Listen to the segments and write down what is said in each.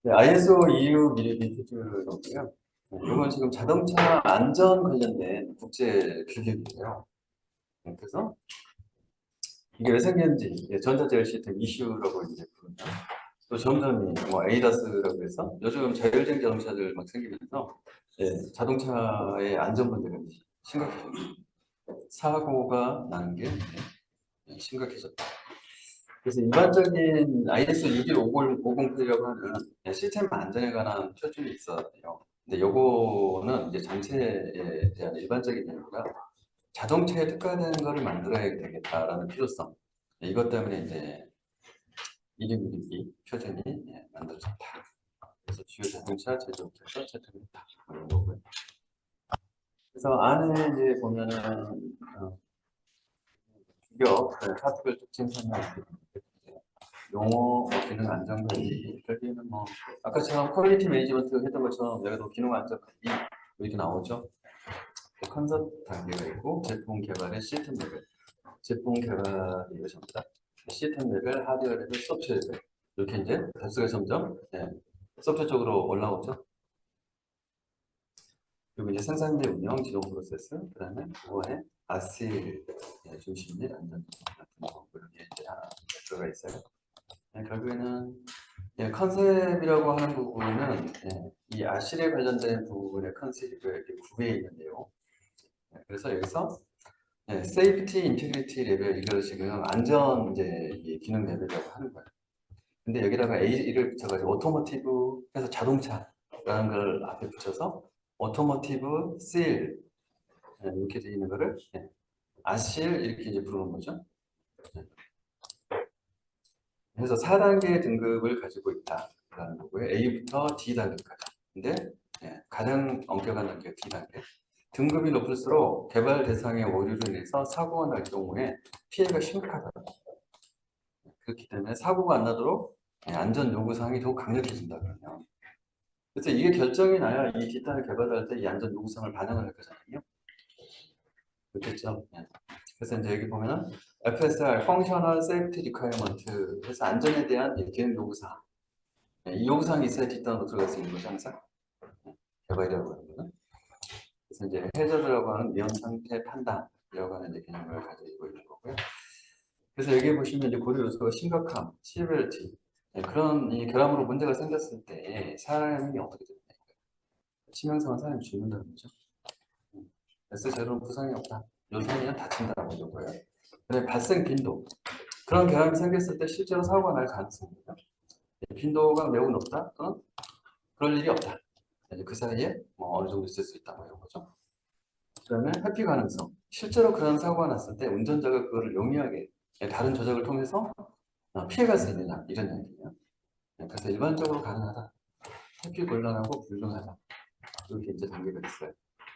네, ISO 26122 표준이고요. 이건 지금 자동차 안전 관련된 국제 규격이에요. 그래서 이게 왜 생겼는지, 이게 전자제어 시스템 이슈라고 이제 부르죠. 또 점점 뭐 에이다스라고 해서 요즘 자율주행 자동차들 막 생기면서 자동차의 안전 문제가 심각해요. 사고가 나는 게 심각해졌다. 그래서 일반적인 IS 61550이라고 하는 시스템 안전에 관한 표준이 있어요. 근데 요거는 이제 전체에 대한 일반적인 내용이라 자동차에 특화된 거를 만들어야 되겠다라는 필요성. 이것 때문에 이제 1인1기 표준이 만들어졌다. 그래서 주요 자동차 제조업체에서 채택했다. 이런 거고요. 그래서 안에 이제 보면은 규격, 하드웨어 특징 설명 용어, 뭐 기능 안정 관리, 여기는 뭐 아까처럼 퀄리티 매니지먼트 했던 것처럼 여기도 기능 안정 관리 이렇게 나오죠. 컨셉 단계가 있고 제품 개발의 시스템 레벨, 제품 개발이 이것입니다. 시스템 레벨, 하드웨어 레벨, 소프트웨어 레벨 이렇게 이제 단수가 점점 소프트웨어 쪽으로 올라오죠. 그리고 이제 생산대 운영, 지동 프로세스, 그다음에 그거에 아실 중심 및 안전 같은 거 이렇게 이제 들어가 있어요. 결국에는 컨셉이라고 하는 부분은 이 아실에 관련된 부분의 컨셉이 이렇게 구비해 있는데요. 그래서 여기서 세이프티, 인테그리티 레벨 이걸 지금 안전 이제 이 기능 레벨이라고 하는 거예요. 근데 여기다가 A를 붙여가지고 오토모티브 해서 자동차라는 걸 앞에 붙여서 오토모티브 실 이렇게 되어 있는 거를 아실 이렇게 이제 부르는 거죠. 그래서 4단계 등급을 가지고 있다라는 거고요. A부터 D 단계까지. 근데 가장 엄격한 단계가 D 단계. 등급이 높을수록 개발 대상의 오류로 인해서 사고가 날 경우에 피해가 심각하다. 그렇기 때문에 사고가 안 나도록 안전 요구 사항이 더욱 강력해진다 그러면. 그래서 이게 결정이 나야 이 뒷단을 개발할 때 이 안전 요구 사항을 반영을 할 거잖아요. 그렇겠죠? 그래서 이제 여기 보면은 FSR, Functional Safety Requirement 해서 안전에 대한 기능 요구 사항. 이 요구 사항이 있어야 뒷단으로 들어갈 수 있는 거죠, 항상. 개발이라고 하는 거는. 그래서 이제 해저드라고 하는 위험 상태 판단이라고 하는 개념을 가지고 있는 거고요. 그래서 여기 보시면 이제 고려 요소가 심각함, 시비리티 그런 이 결함으로 문제가 생겼을 때 사람이 어떻게 됩니까? 치명상은 사람이 죽는다는 거죠. S제로는 부상이 없다. 요상이는 다친다라고 이거고요. 그다음에 발생 빈도. 그런 결함이 생겼을 때 실제로 사고가 날 가능성이 있다. 빈도가 매우 높다. 그럴 일이 없다. 그 사이에 뭐 어느 정도 있을 수 있다. 뭐 이런 거죠. 그다음에 회피 가능성. 실제로 그런 사고가 났을 때 운전자가 그거를 용이하게 다른 조작을 통해서 피해갈 수 있느냐 이런 얘기예요. 그래서 일반적으로 가능하다. 회피 곤란하고 불능하다. 이렇게 이제 단계가 있어요.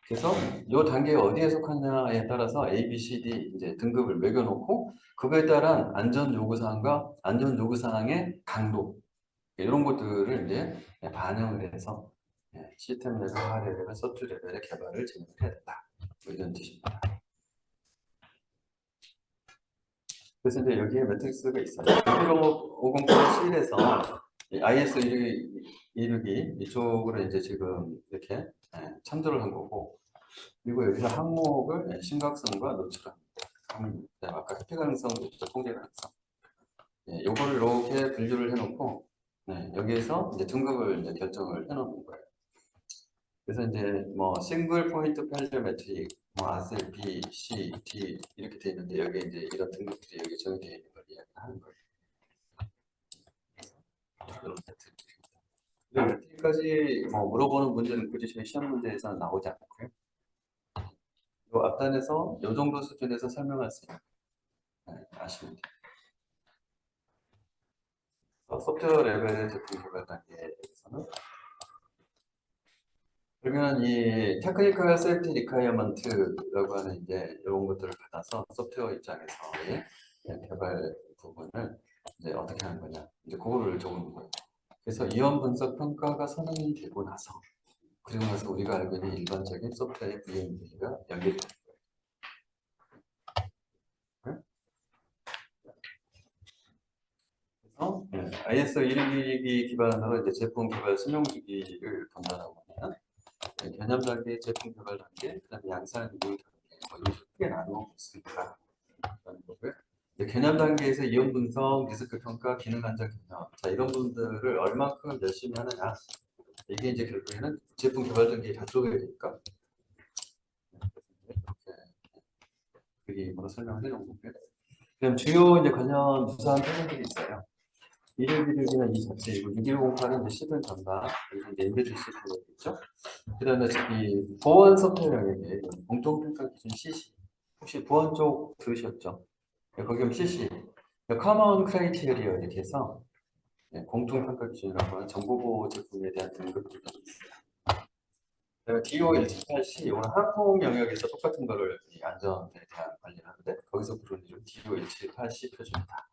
그래서 이 단계에 어디에 속하냐에 따라서 A, B, C, D 이제 등급을 매겨놓고 그거에 따른 안전 요구 사항과 안전 요구 사항의 강도 이런 것들을 이제 반영을 해서 시스템 레벨, 하드 레벨, 소프트 레벨의 개발을 진행해야 된다. 뭐 이런 뜻입니다. 그래서 이제 여기에 매트릭스가 있어요. 11550C에서 IS 162 이쪽으로 이제 지금 이렇게 참조를 한 거고, 그리고 여기서 항목을 심각성과 노출합니다. 아까 회피 가능성, 통제 가능성. 요거를 이렇게 분류를 해놓고 여기에서 이제 등급을 이제 결정을 해놓는 거예요. 그래서 이제 뭐 싱글 포인트 펠리어 매트릭, 뭐 아셀 B, C, D 이렇게 돼 있는데 여기 이제 이런 등급들이 여기 정해져 있는 걸 이야기하는 거예요. 이런 매트릭입니다. 매트릭까지 뭐 물어보는 문제는 굳이 저희 시험 문제에서는 나오지 않고요. 이 앞단에서 이 정도 수준에서 설명할 수 있는 아시면 돼요. 소프트웨어 레벨의 제품 개발 단계에서는 그러면 이 테크니컬 세프티 리콰이어먼트라고 하는 이제 이런 것들을 받아서 소프트웨어 입장에서의 개발 부분을 이제 어떻게 하는 거냐 이제 그거를 적는 거예요. 그래서 이원 분석 평가가 선언이 되고 나서 그리고 나서 우리가 알고 있는 일반적인 소프트웨어의 VMD가 연결되는 거예요. 그래서 ISO 212기 기반으로 이제 제품 개발 설명 주기를 본다라고 하면 개념 단계, 제품 개발 단계, 그다음에 양산 이용 단계 이렇게 크게 나누고 있습니다. 라는 거고요. 개념 단계에서 이용 분석, 리스크 평가, 기능 안정 개념, 자 이런 부분들을 얼만큼 열심히 하느냐 이게 이제 결국에는 제품 개발 단계에 다 들어가야 되니까 이렇게 그림으로 설명을 해놓은 거고요. 그럼 주요 이제 관련 유사한 표현들이 있어요. 111이나 이 자체, 6108은 이제 시든 전다, 이제 임베드 시스템이겠죠. 그 다음에 이 보안 소프트웨어 영역에 공통평가 기준 CC, 혹시 보안 쪽 들으셨죠? 네, 거기 보면 CC, Common Criteria 이렇게 해서 공통평가 기준이라고 하는 정보보호 제품에 대한 등급들이 있어요. 그다음에 DO178C, 이거는 항공 영역에서 똑같은 거를 이 안전에 대한 관리를 하는데 거기서 부르는 이름 DO178C 표준이다.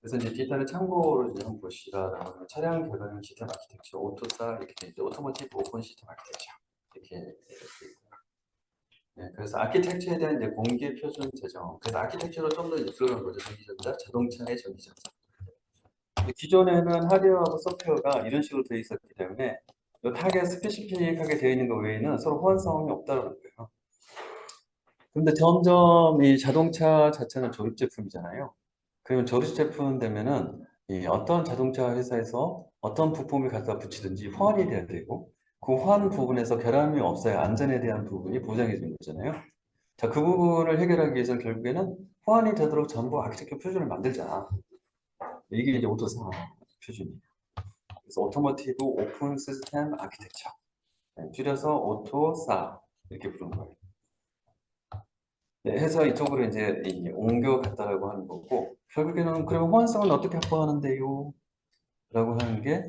그래서 이제 디지털을 참고로 이제 한번 보시라라고 하면 차량 개발용 시스템 아키텍처, 오토사 이렇게 돼 있죠. 오토모티브 오픈 시스템 아키텍처 이렇게 돼 있고요. 네, 그래서 아키텍처에 대한 이제 공개 표준 제정. 그래서 아키텍처로 좀 더 들어간 거죠. 전기전자, 자동차의 전기전자. 기존에는 하드웨어하고 소프트웨어가 이런 식으로 되어 있었기 때문에 이 타겟 스페시픽하게 되어 있는 것 외에는 서로 호환성이 없다는 거예요. 근데 점점 이 자동차 자체는 조립 제품이잖아요. 그러면 조립 제품 되면은 이 어떤 자동차 회사에서 어떤 부품을 갖다 붙이든지 호환이 돼야 되고 그 호환 부분에서 결함이 없어야 안전에 대한 부분이 보장이 되는 거잖아요. 자, 그 부분을 해결하기 위해서는 결국에는 호환이 되도록 전부 아키텍처 표준을 만들자. 이게 이제 오토사 표준이에요. 그래서 오토모티브 오픈 시스템 아키텍처. 줄여서 오토사 이렇게 부르는 거예요. 네, 해서 이쪽으로 이제 옮겨갔다라고 하는 거고 결국에는 그러면 호환성은 어떻게 확보하는데요? 라고 하는 게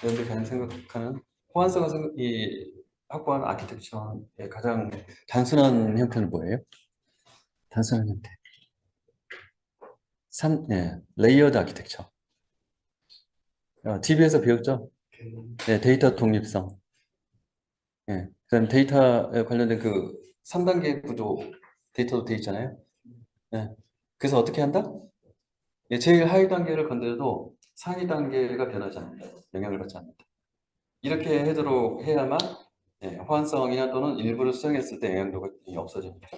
여러분들이 가장 생각하는 호환성을 확보하는 아키텍처의 가장 단순한 형태는 뭐예요? 단순한 형태. 레이어드 아키텍처. DB에서 배웠죠? 네, 데이터 독립성. 예, 그다음 데이터에 관련된 그 3단계 구조 데이터도 돼 있잖아요. 예, 그래서 어떻게 한다? 예, 제일 하위 단계를 건드려도 상위 단계가 변하지 않는다. 영향을 받지 않는다. 이렇게 하도록 해야만 호환성이나 또는 일부를 수정했을 때 영향도가 없어집니다.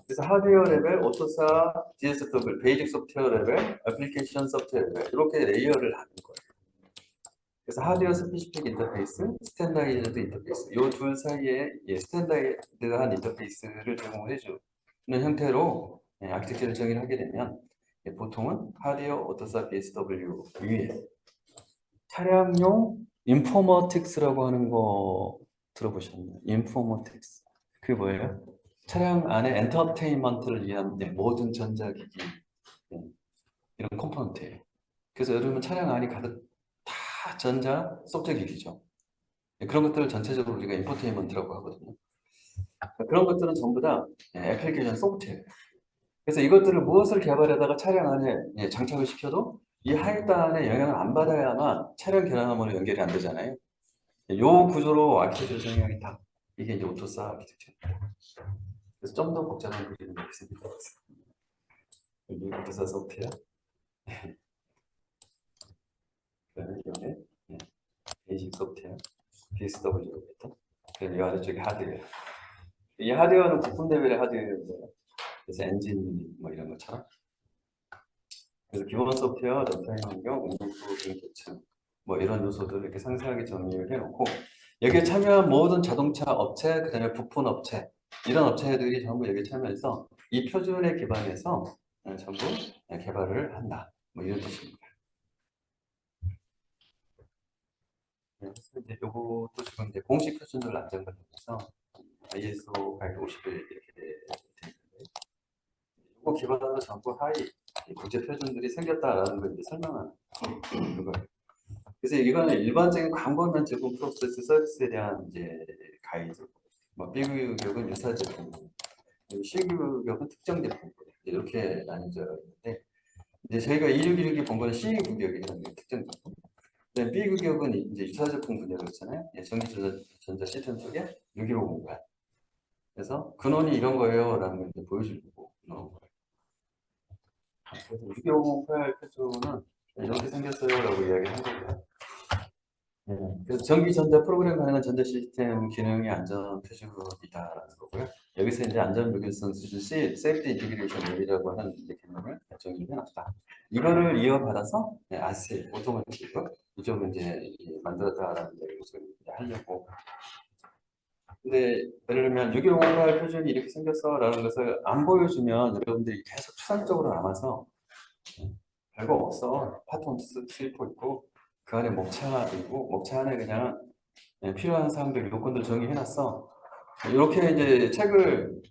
그래서 하드웨어 레벨, 오토사, DSW, 베이직 소프트웨어 레벨, 애플리케이션 소프트웨어 레벨 이렇게 레이어를 하는 거예요. 그래서 하드웨어 스페시픽 인터페이스, 스탠다이즈드 인터페이스 이 둘 사이에 스탠다이드한 인터페이스를 제공해 주는 형태로 아키텍처를 정의를 하게 되면 보통은 하드웨어 오토사 BSW 위에 차량용 인포머틱스라고 하는 거 들어보셨나요? 인포머틱스 그게 뭐예요? 차량 안에 엔터테인먼트를 위한 모든 전자기기 이런 컴포넌트예요. 그래서 여러분 차량 안이 가득 다 전자 소프트 기기죠. 그런 것들을 전체적으로 우리가 인포테인먼트라고 하거든요. 그런 것들은 전부 다 애플리케이션 소프트웨어예요. 그래서 이것들을 무엇을 개발하다가 차량 안에 장착을 시켜도 이 하이단에 영향을 안 받아야만 차량 결함으로 연결이 안 되잖아요. 이 구조로 아키텍처 정의하기 딱 이게 이제 오토사 아키텍처입니다. 그래서 좀 더 복잡한 그림이 있습니다. 여기 오토사 소프트웨어, 그다음에 여기 베이직 소프트웨어, BSW부터 그리고 이 아래쪽에 하드웨어. 이 하드웨어는 부품 레벨의 하드웨어인데요. 그래서 엔진 뭐 이런 것처럼. 그래서 기본 소프트웨어, 런타임 환경, 운영 프로그램 계층 뭐 이런 요소들을 이렇게 상세하게 정리를 해놓고 여기에 참여한 모든 자동차 업체, 그다음에 부품 업체 이런 업체들이 전부 여기 참여해서 이 표준에 기반해서 전부 개발을 한다. 뭐 이런 뜻입니다. 그래서 이제 요것도 지금 이제 공식 표준을 안정받으면서 ISO 가이드 50을 이렇게 돼 있는데 이거 기반으로 전부 하위 국제 표준들이 생겼다라는 걸 이제 설명하는 그거예요. 그래서 이거는 일반적인 광범위한 제품 프로세스 서비스에 대한 이제 가이드. 뭐 B 규격은 유사 제품, C 규격은 특정 제품 이렇게 나뉘어져 있는데 이제 저희가 2616이 본 거는 C 규격이라는 게 특정 제품. B 규격은 이제 유사 제품 분야로 있잖아요. 전자 시스템 쪽에 615 공간. 그래서 근원이 이런 거예요라는 걸 이제 보여주려고 넣은 거예요. 그래서 6508 표준은 이렇게 생겼어요라고 이야기한 거고요. 네, 그래서 전기 전자 프로그램 가능한 전자 시스템 기능이 안전 표준이다라는 거고요. 여기서 이제 안전 무결성 수준 세이프티 인티그레이션 랩이라고 하는 이제 개념을 정의를 해놨다. 이거를 이어받아서 아스 오토매틱으로 이쪽은 이제 만들었다라는 얘기를 이제 하려고. 근데 예를 들면 6108 표준이 이렇게 생겼어라는 것을 안 보여주면 여러분들이 계속 추상적으로 남아서 별거 없어. 파톤스 슬퍼 있고 그 안에 목차도 있고 목차 안에 그냥 필요한 사항들 요건들 정의해놨어. 이렇게 이제 책을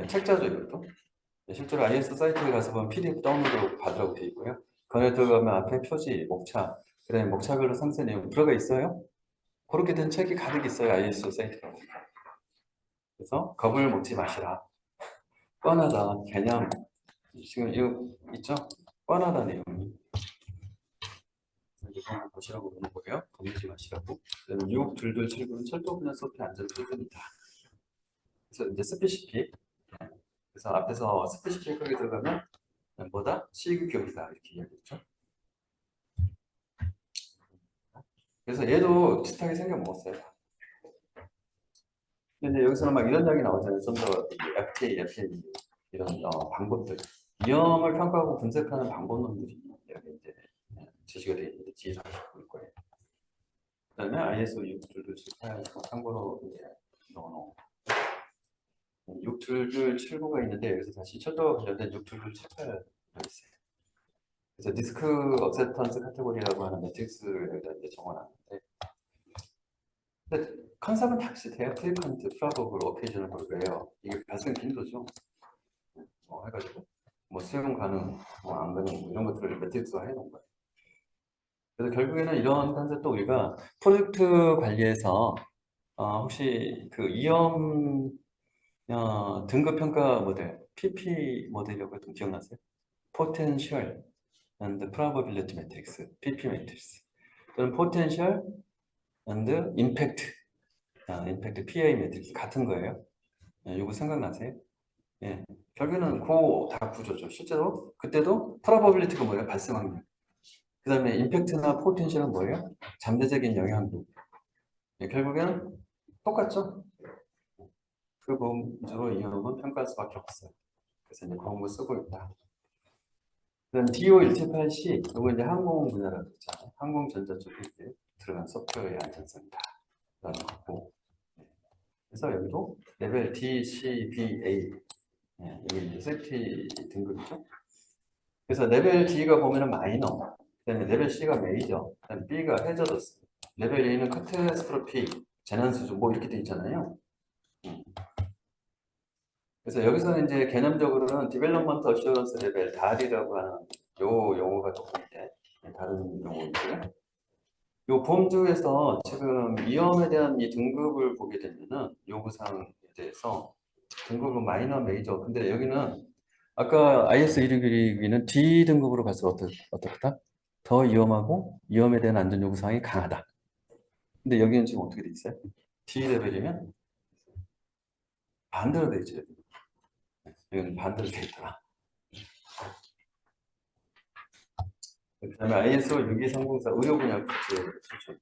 책자죠 이것도. 실제로 IS 사이트에 가서 보면 PDF 다운로드 받으라고 되어 있고요. 그 안에 들어가면 앞에 표지, 목차, 그다음에 목차별로 상세 내용 들어가 있어요. 그렇게 된 책이 가득 있어요. IS 사이트가. 그래서 겁을 먹지 마시라. 뻔하다 개념 지금 이거 있죠? 뻔하다 내용이. 이거 한번 보시라고 보는 거예요. 겁내지 마시라고. 그다음에 6, 2, 7, 9는 철도 분야 소프트 안전 표준이다. 그래서 이제 스페시픽. 그래서 앞에서 스페시픽하게 들어가면 뭐다? 시그 기업이다 이렇게 이야기했죠. 그래서 얘도 비슷하게 생겨 먹었어요. 근데 여기서는 막 이런 이야기 나오잖아요. 좀 더 FTA, FTA 이런 방법들, 위험을 평가하고 분석하는 방법론들이 여기 이제 제시가 되어 있는데 뒤에서 볼 거예요. 그다음에 ISO 62278 참고로 이제 넣어놓은 62279가 있는데 여기서 다시 철도와 관련된 62278이 있어요. 그래서 디스크 어셉턴스 카테고리라고 하는 매트릭스를 이제 정원하는데, 근데 컨셉은 다 비슷해요. 트리컨트, 프라버블, 오케이저널 볼거예요. 이게 발생 빈도죠. 해가지고 뭐 수용 가능, 뭐 안 가능 뭐 이런 것들을 매트릭스화 해놓은 거예요. 그래서 결국에는 이런 컨셉도 우리가 프로젝트 관리에서 혹시 그 위험 등급 평가 모델, PP 모델이라고 좀 기억나세요? Potential and Probability Matrix, PP 매트릭스. 또는 Potential and Impact, Impact PI 매트릭스 같은 거예요. 이거 생각나세요? 예. 결국에는 그 다 구조죠. 실제로 그때도 Probability가 뭐예요? 발생 확률. 그 다음에 Impact나 Potential은 뭐예요? 잠재적인 영향도. 예, 결국에는 똑같죠? 그 범주로 이용은 평가할 수밖에 없어요. 그래서 이제 그런 거 쓰고 있다. 그다음 DO178C, 이거 이제 항공 분야라고 했잖아요. 항공전자 쪽에 이제 들어간 소프트웨어의 안전성이다. 라는 거고. 그래서 여기도 레벨 D, C, B, A. 이게 이제 세프티 등급이죠. 그래서 레벨 D가 보면은 마이너, 그다음에 레벨 C가 메이저, 그다음에 B가 해저더스, 레벨 A는 카타스트로피, 재난 수준 뭐 이렇게 돼 있잖아요. 그래서 여기서는 이제 개념적으로는 디벨롭먼트 어슈런스 레벨 DAL이라고 하는 요 용어가 조금 이제 다른 용어인데요. 요 범주에서 지금 위험에 대한 이 등급을 보게 되면은 요구사항에 대해서 등급은 마이너, 메이저. 근데 여기는 아까 IS 169는 D 등급으로 갈수록 어떻다? 더 위험하고 위험에 대한 안전 요구사항이 강하다. 근데 여기는 지금 어떻게 돼 있어요? D 레벨이면 반대로 돼 있죠. 여기는 반대로 돼 있더라. 그 다음에 ISO 62304 의료 분야 수준.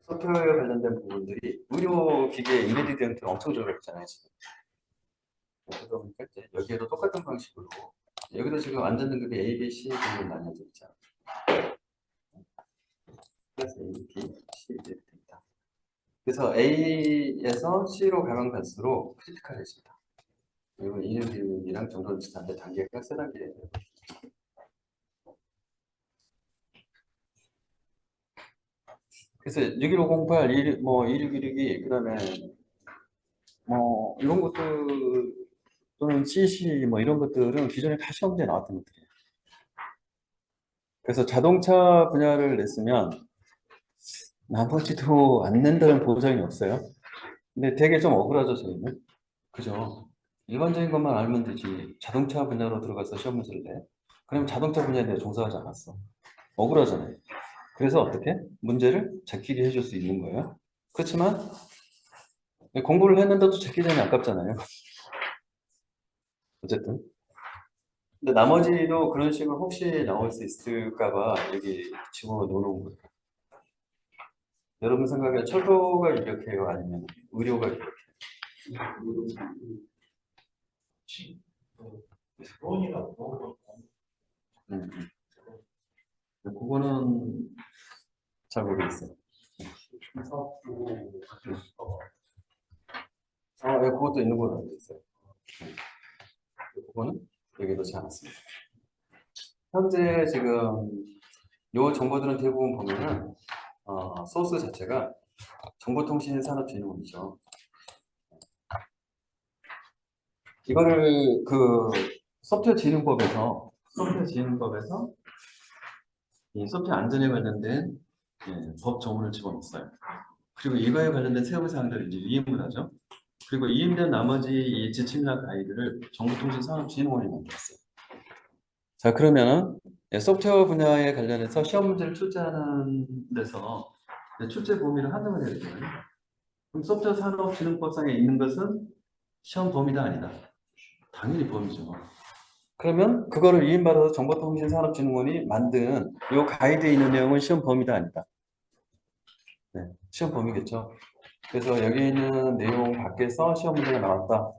소프트웨어 관련된 부분들이 의료 기기에 인베디드 형태로 엄청 들어가 있잖아요. 지금. 그러다 보니까 이제 여기에도 똑같은 방식으로 여기도 지금 안전 등급이 A, B, C 등급 나뉘어져 있잖아요. 그래서 A, B, C 이렇게 됩니다. 그래서 A에서 C로 가면 갈수록 크리티컬해집니다. 이건 1륜이랑 정도는 비슷한데 단계가 세 단계예요. 그래서 61508, 2616이 그다음에 뭐 이런 것들 또는 CC 뭐 이런 것들은 기존에 다 시험지에 나왔던 것들이에요. 그래서 자동차 분야를 냈으면 나머지도 안 낸다는 보장이 없어요. 근데 되게 좀 억울하죠, 저희는. 그죠? 일반적인 것만 알면 되지. 자동차 분야로 들어가서 시험 문제를 내. 그럼 자동차 분야에 대해 종사하지 않았어. 억울하잖아요. 그래서 어떻게? 문제를 제끼게 해줄 수 있는 거예요. 그렇지만 공부를 했는데도 제끼자니 아깝잖아요. 어쨌든. 근데 나머지도 그런 식으로 혹시 나올 수 있을까 봐 여기 집어넣어놓은 거예요. 여러분 생각에 철도가 유력해요? 아니면 의료가 유력해요? 음, 그거는 잘 모르겠어요. 예, 그것도 있는 걸로 알고 있어요. 그거는 여기 넣지 않았습니다. 현재 지금 요 정보들은 대부분 보면은 소스 자체가 정보통신산업진흥원이죠. 이거를 그 소프트웨어 진흥법에서 이 소프트웨어 안전에 관련된 법 조문을 집어넣었어요. 그리고 이거에 관련된 세부 사항들을 이제 위임을 하죠. 그리고 위임된 나머지 이 지침이나 가이드를 정보통신산업진흥원이 만들었어요. 자, 그러면은 소프트웨어 분야에 관련해서 시험 문제를 출제하는 데서 출제 범위를 한정을 해야 되잖아요. 그럼 소프트웨어 산업진흥법상에 있는 것은 시험 범위다 아니다? 당연히 범위죠. 그러면 그거를 위임받아서 정보통신산업진흥원이 만든 이 가이드에 있는 내용은 시험 범위다 아니다? 네, 시험 범위겠죠. 그래서 여기 있는 내용 밖에서 시험 문제가 나왔다.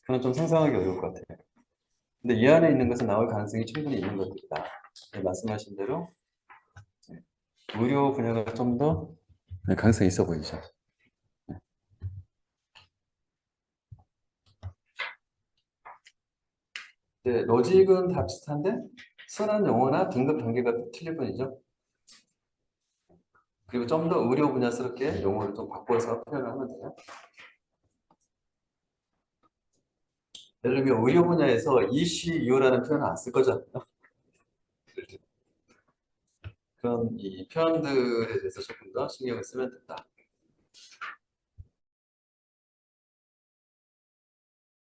그건 좀 상상하기 어려울 것 같아요. 근데 이 안에 있는 것은 나올 가능성이 충분히 있는 것들이다. 네, 말씀하신 대로 의료 분야가 좀 더 가능성이 있어 보이죠. 네, 로직은 다 비슷한데 순환 용어나 등급 단계가 틀릴 뿐이죠. 그리고 좀 더 의료 분야스럽게 용어를 좀 바꿔서 표현하면 돼요. 예를 들면 의료 분야에서 ECU라는 표현을 안 쓸 거잖아요. 그런 이 표현들에 대해서 조금 더 신경을 쓰면 된다.